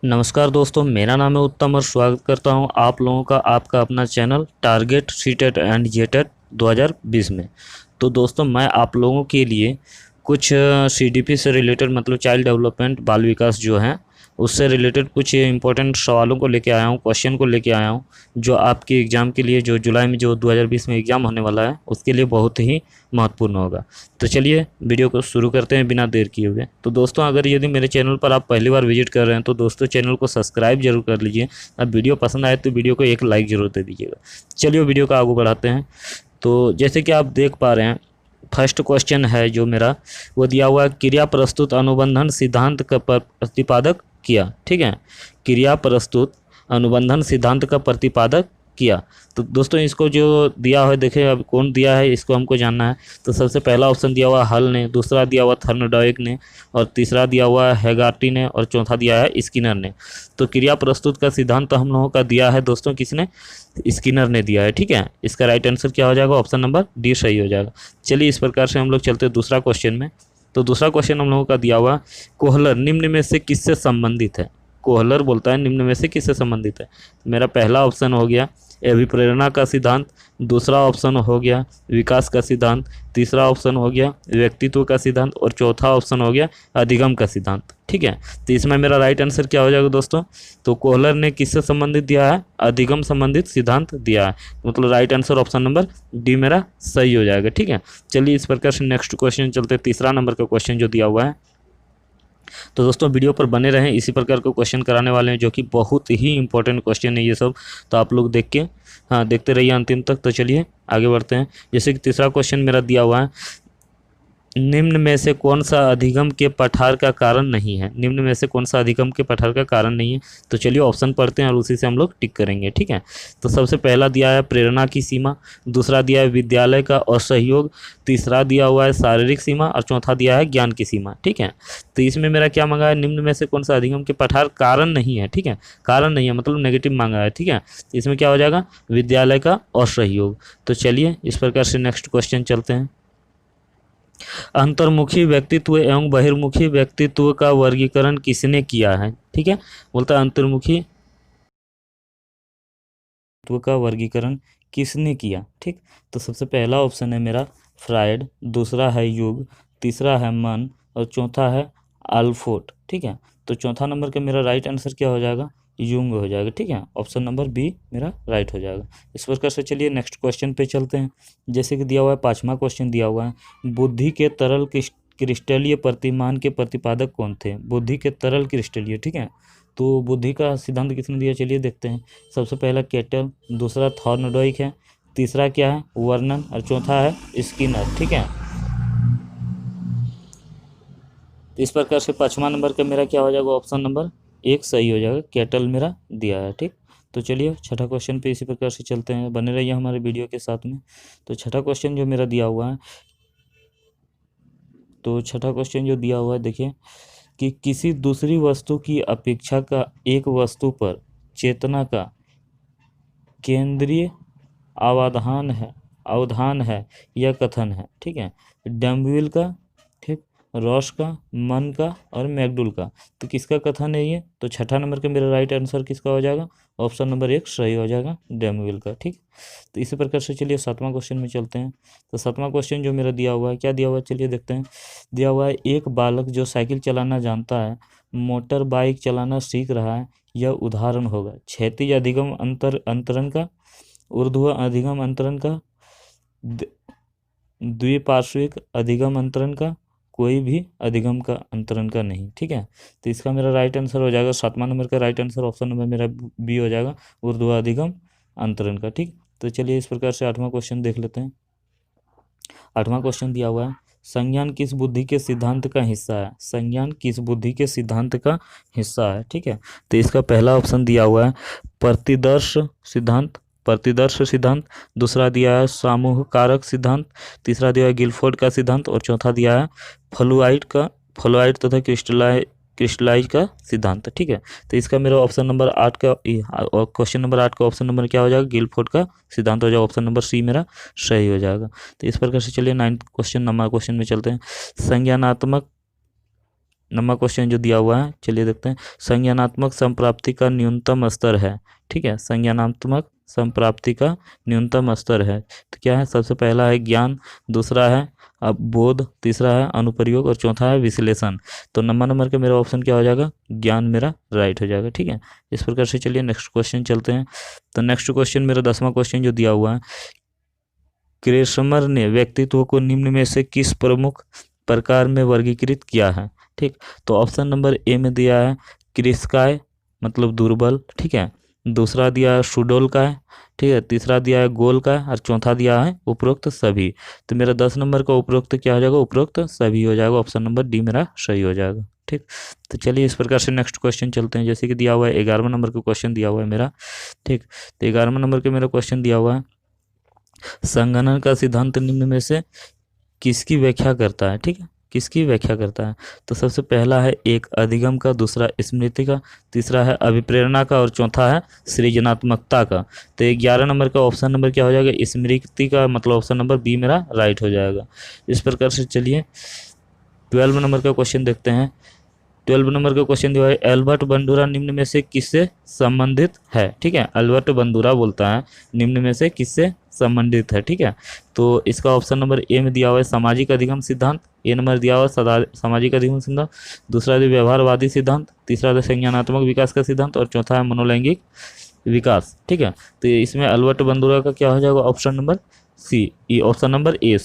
नमस्कार दोस्तों, मेरा नाम है उत्तम और स्वागत करता हूं आप लोगों का आपका अपना channel target CTET and JTET 2020 में। तो दोस्तों, मैं आप लोगों के लिए कुछ सीडीपी से रिलेटेड मतलब चाइल्ड डेवलपमेंट बाल विकास जो है उससे रिलेटेड कुछ इंपॉर्टेंट सवालों को लेके आया हूं, क्वेश्चन को लेके आया हूं, जो आपके एग्ज़ाम के लिए जो जुलाई में जो 2020 में एग्ज़ाम होने वाला है उसके लिए बहुत ही महत्वपूर्ण होगा। तो चलिए वीडियो को शुरू करते हैं बिना देर किए हुए। तो दोस्तों, अगर यदि मेरे चैनल पर आप पहली बार विजिट कर रहे हैं तो दोस्तों चैनल को सब्सक्राइब जरूर कर लीजिए। अब वीडियो पसंद आए तो वीडियो को एक लाइक जरूर दे दीजिएगा। चलिए वीडियो को आगे बढ़ाते हैं। तो जैसे कि आप देख पा रहे हैं, फर्स्ट क्वेश्चन है जो मेरा वो दिया हुआ है, क्रिया प्रस्तुत अनुबंधन सिद्धांत का प्रतिपादक किया। ठीक है, क्रिया प्रस्तुत अनुबंधन सिद्धांत का प्रतिपादक किया। तो दोस्तों इसको जो दिया हुआ है, देखें अब कौन दिया है इसको हमको जानना है। तो सबसे पहला ऑप्शन दिया हुआ है हल ने, दूसरा दिया हुआ थर्नडाइक ने, और तीसरा दिया हुआ है हेगार्टी ने, और चौथा दिया है स्किनर ने। तो क्रिया प्रस्तुत का सिद्धांत तो हम लोगों का दिया है दोस्तों, किसने? स्किनर ने दिया है। ठीक है, इसका राइट आंसर क्या हो जाएगा? ऑप्शन नंबर डी सही हो जाएगा। चलिए इस प्रकार से हम लोग चलते हैं दूसरा क्वेश्चन में। तो दूसरा क्वेश्चन हम लोगों का दिया हुआ, कोहलर निम्न में से किससे संबंधित है? कोहलर बोलता है निम्न में से किससे संबंधित है। मेरा पहला ऑप्शन हो गया अभिप्रेरणा का सिद्धांत, दूसरा ऑप्शन हो गया विकास का सिद्धांत, तीसरा ऑप्शन हो गया व्यक्तित्व का सिद्धांत, और चौथा ऑप्शन हो गया अधिगम का सिद्धांत। ठीक है, तो इसमें मेरा राइट आंसर क्या हो जाएगा दोस्तों? तो कोहलर ने किससे संबंधित दिया है? अधिगम संबंधित सिद्धांत दिया है। मतलब right answer option number D मेरा सही हो जाएगा। ठीक है, चलिए इस प्रकार से नेक्स्ट क्वेश्चन चलते हैं। तीसरा नंबर का क्वेश्चन जो दिया हुआ है, तो दोस्तों वीडियो पर बने रहें, इसी प्रकार के क्वेश्चन कराने वाले हैं जो कि बहुत ही इंपॉर्टेंट क्वेश्चन है ये सब। तो आप लोग देख के देखते रहिए अंतिम तक। तो चलिए आगे बढ़ते हैं। जैसे कि तीसरा क्वेश्चन मेरा दिया हुआ है, निम्न में से कौन सा अधिगम के पठार का कारण नहीं है? निम्न में से कौन सा अधिगम के पठार का कारण नहीं है? तो चलिए ऑप्शन पढ़ते हैं और उसी से हम लोग टिक करेंगे। ठीक है, तो सबसे पहला दिया है प्रेरणा की सीमा, दूसरा दिया है विद्यालय का असहयोग, तीसरा दिया हुआ है शारीरिक सीमा, और चौथा दिया है ज्ञान की सीमा। ठीक है, तो इसमें मेरा क्या मांगा है? निम्न में से कौन सा अधिगम के पठार कारण नहीं है। ठीक है, कारण नहीं है मतलब नेगेटिव मांगा है। ठीक है, तो इसमें क्या हो जाएगा? विद्यालय का असहयोग। तो चलिए इस प्रकार से नेक्स्ट क्वेश्चन चलते हैं। अंतर्मुखी व्यक्तित्व एवं बहिर्मुखी व्यक्तित्व का वर्गीकरण किसने किया है? ठीक है, बोलता है अंतर्मुखी व्यक्तित्व का वर्गीकरण किसने किया। ठीक, तो सबसे पहला ऑप्शन है मेरा फ्रायड, दूसरा है युग, तीसरा है मन, और चौथा है आल्फोर्ट। ठीक है, तो चौथा नंबर का मेरा राइट आंसर क्या हो जाएगा? यूंग हो जाएगा। ठीक है, ऑप्शन नंबर बी मेरा राइट हो जाएगा। इस प्रकार से चलिए नेक्स्ट क्वेश्चन पे चलते हैं। जैसे कि दिया हुआ है, पांचवा क्वेश्चन दिया हुआ है, बुद्धि के तरल क्रिस्टलीय प्रतिमान के प्रतिपादक कौन थे? बुद्धि के तरल क्रिस्टलीय। ठीक है, तो बुद्धि का सिद्धांत किसने दिया? चलिए देखते हैं। सबसे पहला केटल, दूसरा थॉर्नडाइक है, तीसरा क्या है? वर्नन, और चौथा है स्किनर। ठीक है, तो इस प्रकार से पाँचवा नंबर का मेरा क्या हो जाएगा? ऑप्शन नंबर एक सही हो जाएगा, केटल मेरा दिया है। ठीक, तो चलिए छठा क्वेश्चन पे इसी प्रकार से चलते हैं, बने रहिए हमारे वीडियो के साथ में। तो छठा क्वेश्चन जो मेरा दिया हुआ है, तो छठा क्वेश्चन जो दिया हुआ है देखिए, कि किसी दूसरी वस्तु की अपेक्षा का एक वस्तु पर चेतना का केंद्रीय अवधान है यह कथन है। ठीक है, डम्बविल का, ठीक, रॉस का, मन का, और मैकडूल का। तो किसका कथन है ये? तो छठा नंबर का मेरा राइट आंसर किसका हो जाएगा? ऑप्शन नंबर एक सही हो जाएगा, डम्बविल का। ठीक, तो इसी प्रकार से चलिए सातवां क्वेश्चन में चलते हैं। तो सातवां क्वेश्चन जो मेरा दिया हुआ है, क्या दिया हुआ है चलिए देखते हैं। दिया हुआ है, एक बालक जो साइकिल चलाना जानता है मोटर बाइक चलाना सीख रहा है, यह उदाहरण होगा क्षैतिज अधिगम अंतरण का, ऊर्ध्व अधिगम अंतरण का, द्विपार्श्विक अधिगम अंतरण का, कोई भी अधिगम का अंतरण का नहीं। ठीक है, तो इसका मेरा राइट आंसर हो जाएगा, सातवां नंबर का राइट आंसर ऑप्शन नंबर मेरा बी हो जाएगा, ऊर्ध्व अधिगम अंतरण का। ठीक, तो चलिए इस प्रकार से आठवां क्वेश्चन देख लेते हैं। आठवां क्वेश्चन दिया हुआ है, संज्ञान किस बुद्धि के सिद्धांत का हिस्सा है? संज्ञान किस बुद्धि के सिद्धांत का हिस्सा है? ठीक है, तो इसका पहला ऑप्शन दिया हुआ है प्रतिदर्श सिद्धांत, दूसरा दिया है समूह कारक सिद्धांत, तीसरा दिया है गिलफोर्ड का सिद्धांत, और चौथा दिया है फ्लोराइड तथा क्रिस्टलाइज का सिद्धांत। ठीक है, तो इसका मेरा ऑप्शन नंबर 8 का क्वेश्चन नंबर 8 का ऑप्शन नंबर क्या हो जाएगा? गिलफोर्ड का सिद्धांत हो जाएगा, ऑप्शन नंबर सी मेरा सही हो जाएगा। तो इस प्रकार से चलिए नाइन्थ क्वेश्चन में चलते हैं। नंबर क्वेश्चन जो दिया हुआ है, चलिए देखते हैं। संज्ञानात्मक संप्राप्ति का न्यूनतम स्तर है, ठीक है, संज्ञानात्मक संप्राप्ति का न्यूनतम स्तर है। तो क्या है, सबसे पहला है ज्ञान, दूसरा है अब बोध, तीसरा है अनुप्रयोग और चौथा है विश्लेषण। तो नंबर का मेरा ऑप्शन क्या हो जाएगा, ज्ञान मेरा राइट हो जाएगा, ठीक है। इस प्रकार से चलिए नेक्स्ट क्वेश्चन चलते हैं। तो नेक्स्ट क्वेश्चन मेरा 10वां क्वेश्चन जो दिया हुआ है, क्रेसमर ने व्यक्तित्व को निम्न में से किस प्रमुख प्रकार में वर्गीकृत किया है, ठीक। तो ऑप्शन नंबर ए में दिया है क्रिस्काय मतलब दुर्बल, ठीक है, दूसरा दिया है सुडोल का है, ठीक है, तीसरा दिया है गोल का है और चौथा दिया है उपरोक्त सभी। तो मेरा 10 नंबर का उपरोक्त क्या हो जाएगा, उपरोक्त सभी हो जाएगा, ऑप्शन नंबर डी मेरा सही हो जाएगा, ठीक। तो चलिए इस प्रकार से नेक्स्ट क्वेश्चन चलते हैं। जैसे कि दिया हुआ है 11वां नंबर का क्वेश्चन दिया हुआ है मेरा, ठीक। तो 11वां नंबर का मेरा क्वेश्चन दिया हुआ है, संगणन का सिद्धांत निम्न में से किसकी व्याख्या करता है, ठीक है, किसकी व्याख्या करता है। तो सबसे पहला है एक अधिगम का, दूसरा स्मृति का, तीसरा है अभिप्रेरणा का और चौथा है सृजनात्मकता का। तो 11 नंबर का ऑप्शन नंबर क्या हो जाएगा, स्मृति का, मतलब ऑप्शन नंबर बी मेरा राइट हो जाएगा। इस प्रकार से चलिए 12 नंबर का क्वेश्चन देखते हैं। 12 नंबर का क्वेश्चन दिया है, एल्बर्ट बंडूरा निम्न में से किससे संबंधित है, ठीक है, एल्बर्ट बंडूरा बोलता है निम्न में से किससे संबंधित है, ठीक है। तो इसका ऑप्शन नंबर ए में दिया हुआ है सामाजिक अधिगम सिद्धांत, ए नंबर दिया हुआ है सामाजिक अधिगम सिद्धांत, दूसरा है व्यवहारवादी सिद्धांत, तीसरा है संज्ञानात्मक विकास का सिद्धांत और चौथा है मनोलैंगिक विकास, ठीक है। तो इसमें एल्बर्ट बंडूरा का क्या हो जाएगा, option number C, option number A,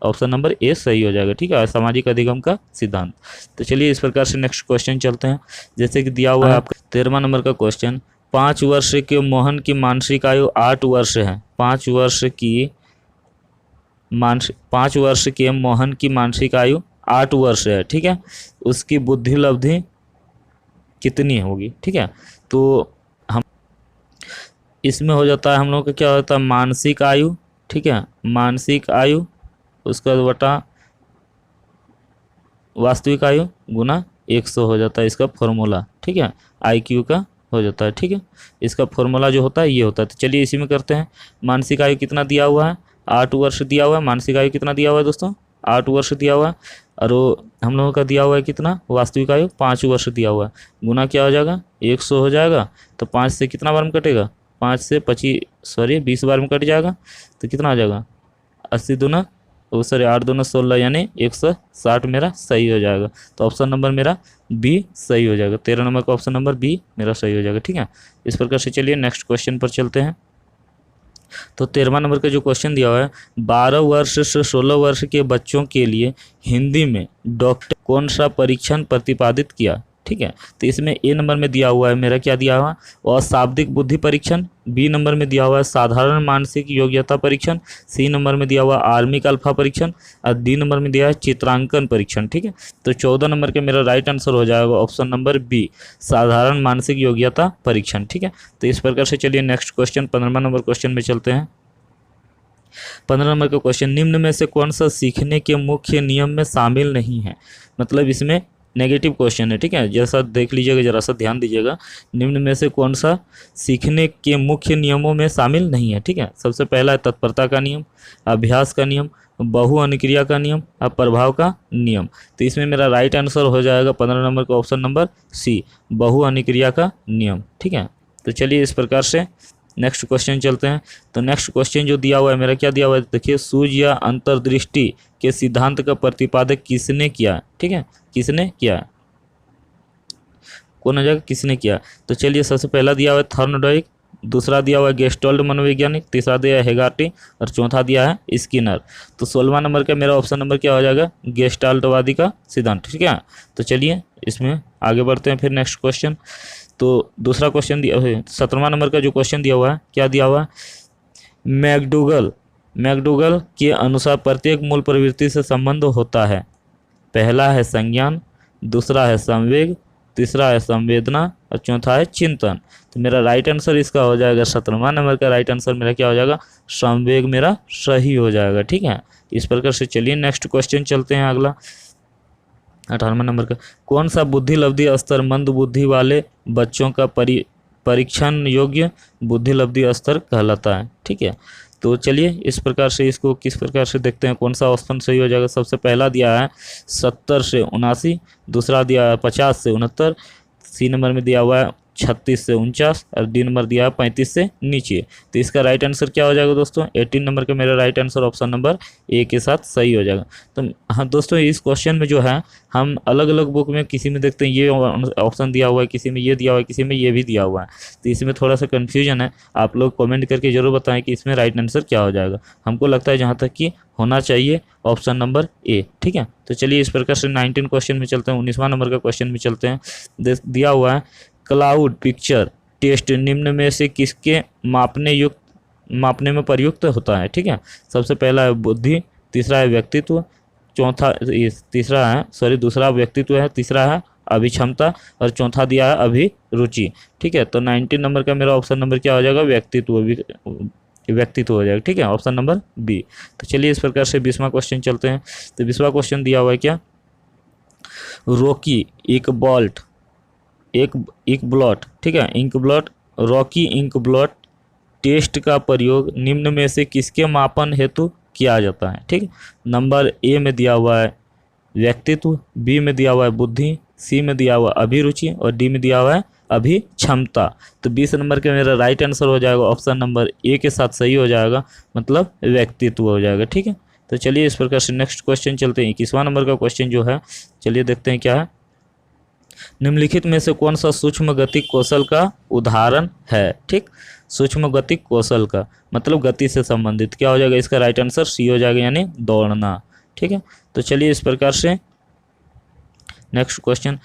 option number A सही हो जाएगा, ठीक है, सामाजिक अधिगम का सिद्धांत। तो चलिए इस प्रकार से नेक्स्ट क्वेश्चन चलते हैं। जैसे कि दिया हुआ है आपका 13वां नंबर का क्वेश्चन, 5 वर्ष के मोहन की मानसिक आयु 8 वर्ष है, 5 वर्ष के मोहन की मानसिक आयु 8 वर्ष है, ठीक है, उसकी बुद्धि लब्धि कितनी होगी, ठीक है। तो हम इसमें हो जाता है हम लोग का क्या होता है, मानसिक आयु, ठीक है, मानसिक आयु उसका बटा वास्तविक आयु गुना 100 हो जाता है इसका फॉर्मूला, ठीक है, IQ का हो जाता है, ठीक है। इसका फॉर्मूला जो होता है ये होता है। तो चलिए इसी में करते हैं। मानसिक आयु कितना दिया हुआ है, 8 वर्ष दिया हुआ है, मानसिक आयु कितना दिया हुआ है दोस्तों, 8 वर्ष दिया हुआ है, और हम लोगों का दिया हुआ है कितना, वास्तविक आयु 5 वर्ष दिया हुआ है, गुना क्या हो जाएगा 100 हो जाएगा। तो 5 से कितना बार में कटेगा, 5 से 20 बार में कट जाएगा, तो कितना आ जाएगा 80 दूना 8 दूना 16 यानी 160 मेरा सही हो जाएगा। तो ऑप्शन नंबर मेरा बी सही हो जाएगा, 13 नंबर का ऑप्शन नंबर बी मेरा सही हो जाएगा, ठीक है। इस प्रकार से चलिए नेक्स्ट क्वेश्चन पर चलते हैं। तो 13वां नंबर का जो क्वेश्चन दिया हुआ है, 12 वर्ष से 16 वर्ष के बच्चों के लिए हिंदी में डॉक्टर कौन सा परीक्षण प्रतिपादित किया, ठीक है। तो इसमें ए नंबर में दिया हुआ है मेरा क्या दिया हुआ, और शाब्दिक बुद्धि परीक्षण, बी नंबर में दिया हुआ है साधारण मानसिक योग्यता परीक्षण, सी नंबर में दिया हुआ आर्मिक अल्फा परीक्षण और डी नंबर में दिया है चित्रांकन परीक्षण, ठीक है। तो 14 नंबर के मेरा राइट आंसर हो जाएगा ऑप्शन नंबर बी, साधारण मानसिक योग्यता परीक्षण, ठीक है। तो इस प्रकार से चलिए नेक्स्ट क्वेश्चन 15वां नंबर क्वेश्चन में चलते हैं। 15 नंबर का क्वेश्चन, निम्न में से कौन सा सीखने के मुख्य नियम में शामिल नहीं है, मतलब इसमें नेगेटिव क्वेश्चन है, ठीक है, जैसा देख लीजिएगा, जरा सा ध्यान दीजिएगा। निम्न में से कौन सा सीखने के मुख्य नियमों में शामिल नहीं है, ठीक है। सबसे पहला है तत्परता का नियम, अभ्यास का नियम, बहु अनुक्रिया का नियम और प्रभाव का नियम। तो इसमें मेरा राइट आंसर हो जाएगा 15 नंबर का ऑप्शन नंबर सी, बहु अनुक्रिया का नियम, ठीक है। तो चलिए इस प्रकार से नेक्स्ट क्वेश्चन चलते हैं। तो नेक्स्ट क्वेश्चन जो दिया हुआ है मेरा क्या दिया हुआ है, देखिए, सूझ या अंतर्दृष्टि के सिद्धांत का प्रतिपादक किसने किया, ठीक है, किसने किया, कौन हो जाएगा, किसने किया। तो चलिए सबसे पहला दिया हुआ है थॉर्नडाइक, दूसरा दिया हुआ है गेस्टाल्ट मनोवैज्ञानिक, तीसरा दिया है हेगार्टी और चौथा दिया है स्किनर। तो 16वां नंबर का मेरा ऑप्शन नंबर क्या हो जाएगा, गेस्टाल्टवादी का सिद्धांत, ठीक है। तो चलिए इसमें आगे बढ़ते हैं फिर नेक्स्ट क्वेश्चन। तो दूसरा क्वेश्चन दिया है 17वां नंबर का जो क्वेश्चन दिया हुआ है, क्या दिया हुआ है, मैकडूगल के अनुसार प्रत्येक मूल प्रवृत्ति से संबंध होता है। पहला है संज्ञान, दूसरा है संवेग, तीसरा है संवेदना और चौथा है चिंतन। तो मेरा राइट आंसर इसका हो जाएगा 17वां नंबर का राइट आंसर मेरा क्या हो जाएगा, संवेग मेरा सही हो जाएगा, ठीक है। इस प्रकार से चलिए नेक्स्ट क्वेश्चन चलते हैं अगला 18वां नंबर का, कौन सा बुद्धि लब्धि स्तर मंद बुद्धि वाले बच्चों का परीक्षण योग्य बुद्धि लब्धि स्तर कहलाता है, ठीक है। तो चलिए इस प्रकार से इसको किस प्रकार से देखते हैं, कौन सा ऑप्शन सही हो जाएगा। सबसे पहला दिया है 70 से 79, दूसरा दिया है 50 से 69, सी नंबर में दिया हुआ है 36 से 49 और डी नंबर दिया है 35 से नीचे। तो इसका राइट आंसर क्या हो जाएगा दोस्तों, 18 नंबर का मेरा राइट आंसर ऑप्शन नंबर ए के साथ सही हो जाएगा। तो हाँ दोस्तों, इस क्वेश्चन में जो है हम अलग अलग बुक में किसी में देखते हैं ये ऑप्शन दिया हुआ है, किसी में ये दिया हुआ है, किसी में ये भी दिया हुआ है, तो इसमें थोड़ा सा कन्फ्यूजन है। आप लोग कमेंट करके जरूर बताएं कि इसमें राइट आंसर क्या हो जाएगा। हमको लगता है जहाँ तक कि होना चाहिए ऑप्शन नंबर ए। ठीक है, तो चलिए इस प्रकार से 19 क्वेश्चन में चलते हैं, 19वां नंबर का क्वेश्चन में चलते हैं। दिया हुआ है क्लाउड पिक्चर टेस्ट निम्न में से किसके मापने में प्रयुक्त होता है। ठीक है, सबसे पहला है बुद्धि, तीसरा है व्यक्तित्व, दूसरा व्यक्तित्व है, तीसरा है अभिक्षमता और चौथा दिया है अभिरुचि। ठीक है, तो 19 नंबर का मेरा ऑप्शन नंबर क्या हो जाएगा, व्यक्तित्व हो जाएगा। ठीक है, ऑप्शन नंबर बी। तो चलिए इस प्रकार से 20वां क्वेश्चन चलते हैं। तो 20वां क्वेश्चन दिया हुआ है क्या, रॉकी इंक ब्लॉट, ठीक है, इंक ब्लॉट, रॉकी इंक ब्लॉट टेस्ट का प्रयोग निम्न में से किसके मापन हेतु किया जाता है। ठीक है, नंबर ए में दिया हुआ है व्यक्तित्व, बी में दिया हुआ है बुद्धि, सी में दिया हुआ है अभिरुचि और डी में दिया हुआ है अभिक्षमता। तो 20 नंबर का मेरा राइट आंसर हो जाएगा ऑप्शन नंबर ए के साथ सही हो जाएगा, मतलब व्यक्तित्व हो जाएगा। ठीक है, तो चलिए इस प्रकार से नेक्स्ट क्वेश्चन चलते हैं। 21वां नंबर का क्वेश्चन जो है, चलिए देखते हैं क्या है। निम्नलिखित में से कौन सा सूक्ष्म गतिक कौशल का उदाहरण है। ठीक, सूक्ष्म गतिक कौशल का मतलब गति से संबंधित क्या हो जाएगा, इसका राइट आंसर सी हो जाएगा, यानी दौड़ना। ठीक है, तो चलिए इस प्रकार से नेक्स्ट क्वेश्चन,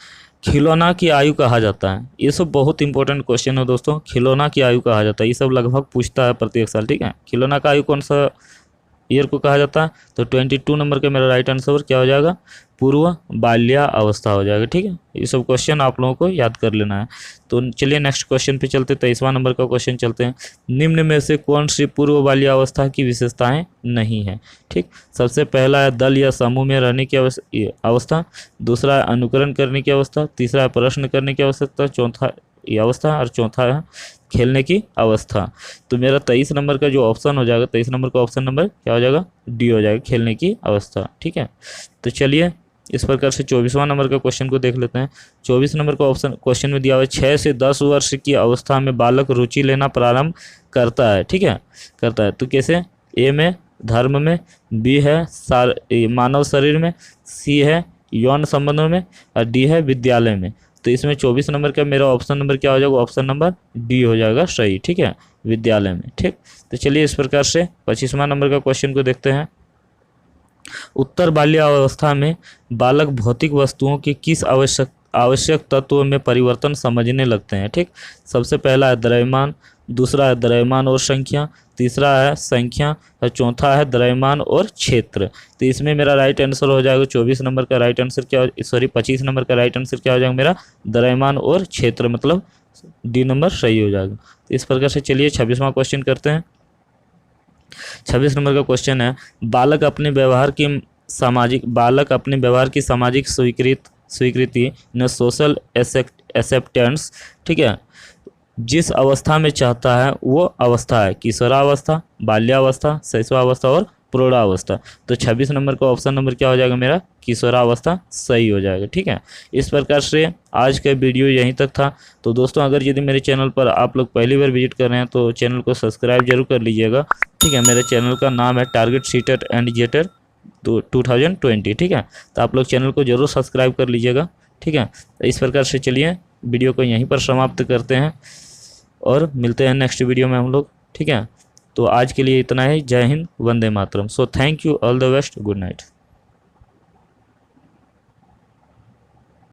खिलौना की आयु कहा जाता है। ये सब बहुत इंपॉर्टेंट क्वेश्चन है दोस्तों, खिलौना की आयु कहा जाता है, ये सब लगभग पूछता है प्रत्येक साल। ठीक है, खिलौना का आयु कौन सा ईयर को कहा जाता है, तो 22 नंबर का मेरा राइट आंसर क्या हो जाएगा, पूर्व बाल्या अवस्था हो जाएगा। ठीक है, ये सब क्वेश्चन आप लोगों को याद कर लेना है। तो चलिए नेक्स्ट क्वेश्चन पे चलते, 23वां नंबर का क्वेश्चन चलते हैं। निम्न में से कौन सी पूर्व बाल्या अवस्था की विशेषताएं नहीं है। ठीक, सबसे पहला है दल या समूह में रहने की अवस्था, दूसरा है अनुकरण करने की अवस्था, तीसरा है प्रश्न करने की अवस्था और चौथा है खेलने की अवस्था। तो मेरा 23 नंबर का जो ऑप्शन हो जाएगा, 23 नंबर का ऑप्शन नंबर क्या हो जाएगा, डी हो जाएगा, खेलने की अवस्था। ठीक है, तो चलिए इस प्रकार से 24वां नंबर का क्वेश्चन को देख लेते हैं। 24 नंबर का ऑप्शन क्वेश्चन में दिया हुआ है 6 से 10 वर्ष की अवस्था में बालक रुचि लेना प्रारंभ करता है। ठीक है, करता है, तो कैसे, ए में धर्म में, बी है मानव शरीर में, सी है यौन संबंधों में और डी है विद्यालय में। तो इसमें 24 नंबर का मेरा ऑप्शन नंबर क्या हो जाएगा, ऑप्शन नंबर डी हो जाएगा सही। ठीक है, विद्यालय में। ठीक, तो चलिए इस प्रकार से 25वां नंबर का क्वेश्चन को देखते हैं। उत्तर बाल्यावस्था में बालक भौतिक वस्तुओं के किस आवश्यक तत्व में परिवर्तन समझने लगते हैं। ठीक, सबसे पहला है द्रव्यमान, दूसरा है द्रव्यमान और संख्या, तीसरा है संख्या और चौथा है द्रव्यमान और क्षेत्र। तो इसमें मेरा राइट आंसर हो जाएगा 24 नंबर का राइट आंसर क्या, 25 नंबर का राइट आंसर क्या हो जाएगा मेरा, द्रव्यमान और क्षेत्र, मतलब डी नंबर सही हो जाएगा। तो इस प्रकार से चलिए 26वां क्वेश्चन करते हैं। 26 नंबर का क्वेश्चन है, बालक अपने व्यवहार की सामाजिक स्वीकृति न सोशल एक्सेप्टेंस, ठीक है, जिस अवस्था में चाहता है वो अवस्था है किशोरावस्था, बाल्यावस्था, शैशवावस्था और प्रौढ़ावस्था। तो 26 नंबर का ऑप्शन नंबर क्या हो जाएगा मेरा, किशोरावस्था सही हो जाएगा। ठीक है, इस प्रकार से आज का वीडियो यहीं तक था। तो दोस्तों अगर यदि मेरे चैनल पर आप लोग पहली बार विजिट कर रहे हैं तो चैनल को सब्सक्राइब जरूर कर लीजिएगा। ठीक है, मेरे चैनल का नाम है टारगेट सीटेट एंड जेटेट 2020। ठीक है, तो आप लोग चैनल को जरूर सब्सक्राइब कर लीजिएगा। ठीक है, तो इस प्रकार से चलिए वीडियो को यहीं पर समाप्त करते हैं और मिलते हैं नेक्स्ट वीडियो में हम लोग। ठीक है, तो आज के लिए इतना ही। जय हिंद, वंदे मातरम। So thank you, all the best, good night.